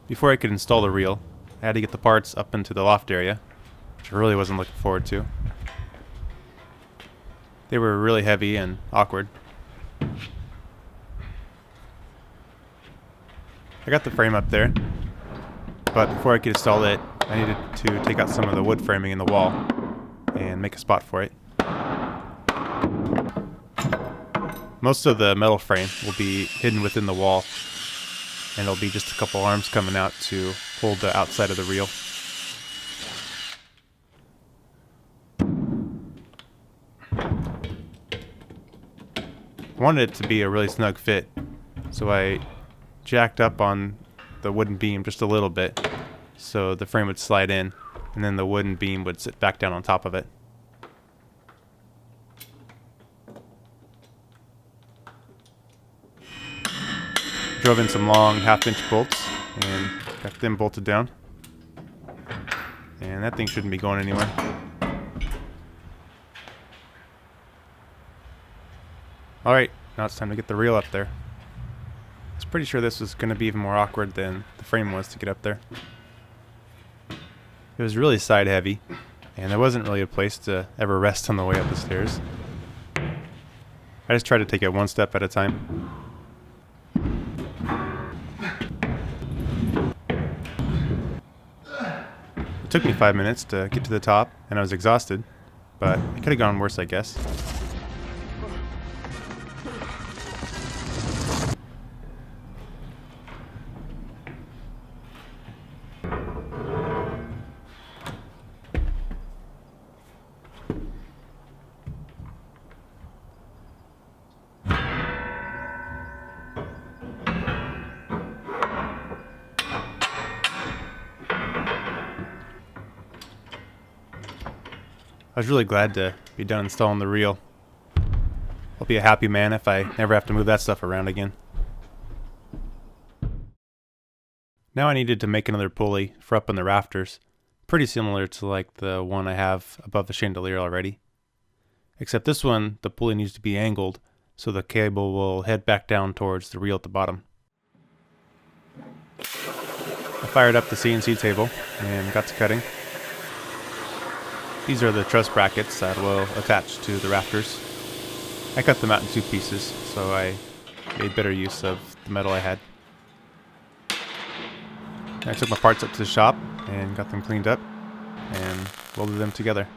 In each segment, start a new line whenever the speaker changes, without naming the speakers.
Before I could install the reel, I had to get the parts up into the loft area, which I really wasn't looking forward to. They were really heavy and awkward. I got the frame up there, but before I could install it, I needed to take out some of the wood framing in the wall and make a spot for it. Most of the metal frame will be hidden within the wall, and it'll be just a couple arms coming out to hold the outside of the reel. I wanted it to be a really snug fit, so I jacked up on the wooden beam just a little bit so the frame would slide in, and then the wooden beam would sit back down on top of it. Drove in some long 1/2-inch bolts and got them bolted down. And that thing shouldn't be going anywhere. Alright, now it's time to get the reel up there. I was pretty sure this was going to be even more awkward than the frame was to get up there. It was really side heavy, and there wasn't really a place to ever rest on the way up the stairs. I just tried to take it one step at a time. It took me 5 minutes to get to the top, and I was exhausted, but it could have gone worse, I guess. I was really glad to be done installing the reel. I'll be a happy man if I never have to move that stuff around again. Now I needed to make another pulley for up in the rafters, pretty similar to like the one I have above the chandelier already. Except this one, the pulley needs to be angled so the cable will head back down towards the reel at the bottom. I fired up the CNC table and got to cutting. These are the truss brackets that will attach to the rafters. I cut them out in 2 pieces, so I made better use of the metal I had. I took my parts up to the shop and got them cleaned up and welded them together.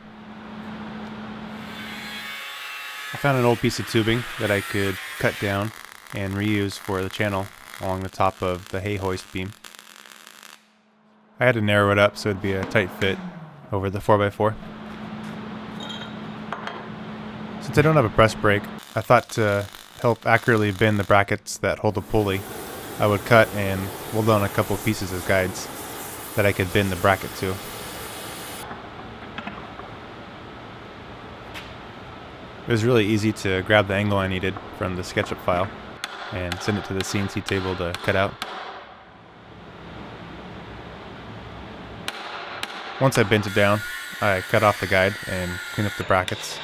I found an old piece of tubing that I could cut down and reuse for the channel along the top of the hay hoist beam. I had to narrow it up so it'd be a tight fit over the 4x4. Since I don't have a press brake, I thought to help accurately bend the brackets that hold the pulley, I would cut and weld on a couple of pieces as guides that I could bend the bracket to. It was really easy to grab the angle I needed from the SketchUp file and send it to the CNC table to cut out. Once I bent it down, I cut off the guide and cleaned up the brackets.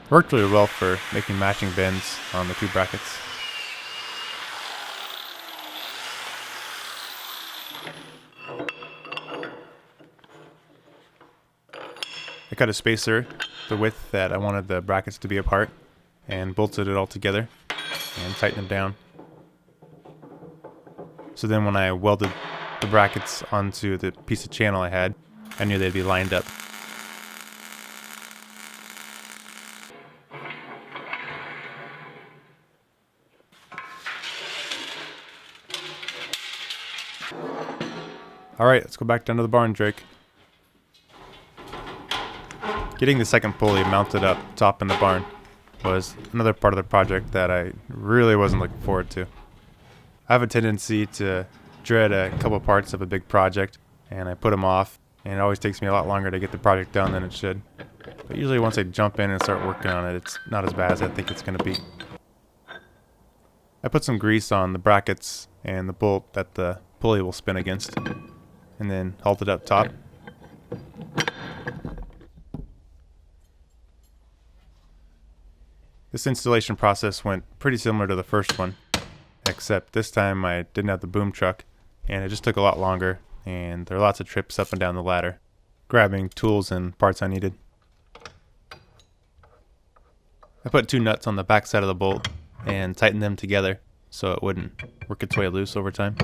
It worked really well for making matching bends on the 2 brackets. I cut a spacer the width that I wanted the brackets to be apart and bolted it all together and tightened them down. So then when I welded the brackets onto the piece of channel I had, I knew they'd be lined up. Alright, let's go back down to the barn, Drake. Getting the second pulley mounted up top in the barn was another part of the project that I really wasn't looking forward to. I have a tendency to dread a couple parts of a big project, and I put them off, and it always takes me a lot longer to get the project done than it should. But usually once I jump in and start working on it, it's not as bad as I think it's going to be. I put some grease on the brackets and the bolt that the pulley will spin against, and then hauled it up top. This installation process went pretty similar to the first one, except this time I didn't have the boom truck and it just took a lot longer, and there are lots of trips up and down the ladder, grabbing tools and parts I needed. I put 2 nuts on the back side of the bolt and tightened them together so it wouldn't work its way loose over time.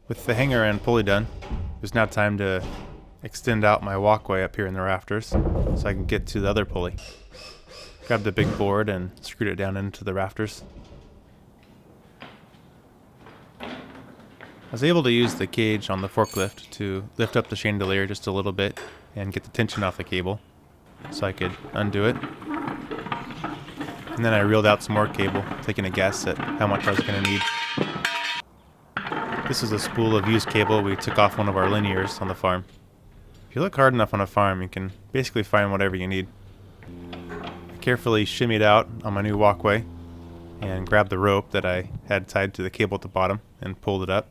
With the hanger and pulley done, it was now time to extend out my walkway up here in the rafters so I can get to the other pulley. Grabbed the big board and screwed it down into the rafters. I was able to use the cage on the forklift to lift up the chandelier just a little bit and get the tension off the cable so I could undo it. And then I reeled out some more cable, taking a guess at how much I was going to need. This is a spool of used cable we took off one of our linears on the farm. If you look hard enough on a farm, you can basically find whatever you need. I carefully shimmied out on my new walkway and grabbed the rope that I had tied to the cable at the bottom and pulled it up,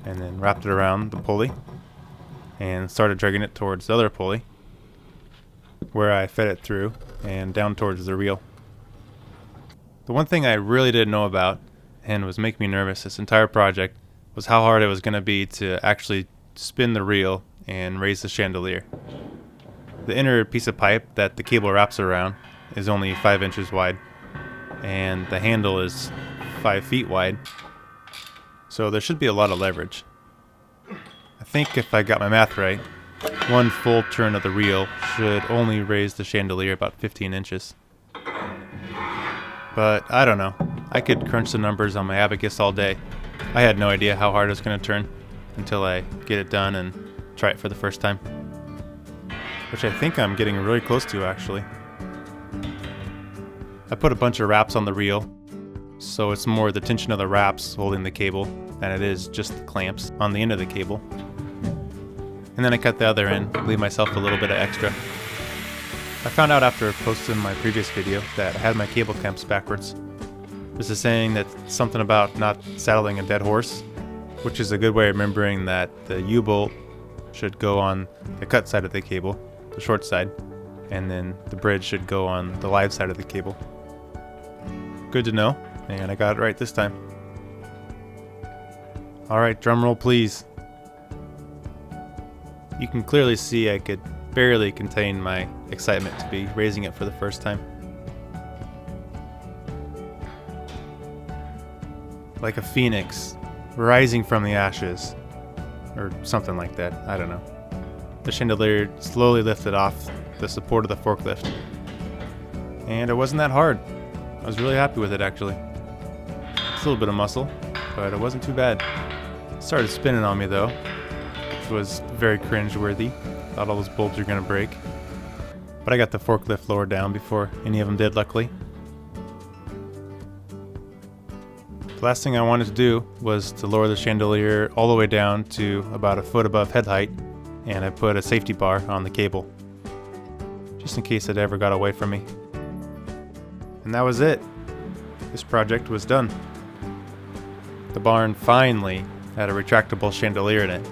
and then wrapped it around the pulley and started dragging it towards the other pulley, where I fed it through and down towards the reel. The one thing I really didn't know about and was making me nervous this entire project was how hard it was going to be to actually spin the reel and raise the chandelier. The inner piece of pipe that the cable wraps around is only 5 inches wide, and the handle is 5 feet wide, so there should be a lot of leverage. I think if I got my math right, 1 full turn of the reel should only raise the chandelier about 15 inches. But I don't know. I could crunch the numbers on my abacus all day. I had no idea how hard it was going to turn until I get it done and try it for the first time. Which I think I'm getting really close to, actually. I put a bunch of wraps on the reel, so it's more the tension of the wraps holding the cable than it is just the clamps on the end of the cable. And then I cut the other end, leave myself a little bit of extra. I found out after posting my previous video that I had my cable clamps backwards. There's a saying that's something about not saddling a dead horse, which is a good way of remembering that the U-bolt should go on the cut side of the cable, the short side, and then the bridge should go on the live side of the cable. Good to know, and I got it right this time. Alright, drum roll please. You can clearly see I could barely contain my excitement to be raising it for the first time. Like a phoenix rising from the ashes, or something like that, I don't know. The chandelier slowly lifted off the support of the forklift, and it wasn't that hard. I was really happy with it, actually. It's a little bit of muscle, but it wasn't too bad. It started spinning on me though, which was very cringe-worthy. Thought all those bulbs were gonna break, but I got the forklift lowered down before any of them did, luckily. The last thing I wanted to do was to lower the chandelier all the way down to about a foot above head height, and I put a safety bar on the cable, just in case it ever got away from me. And that was it. This project was done. The barn finally had a retractable chandelier in it.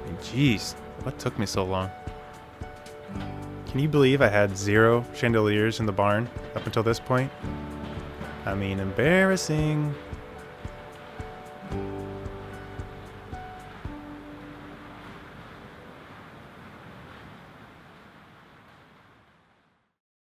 And geez, what took me so long? Can you believe I had 0 chandeliers in the barn up until this point? I mean, embarrassing.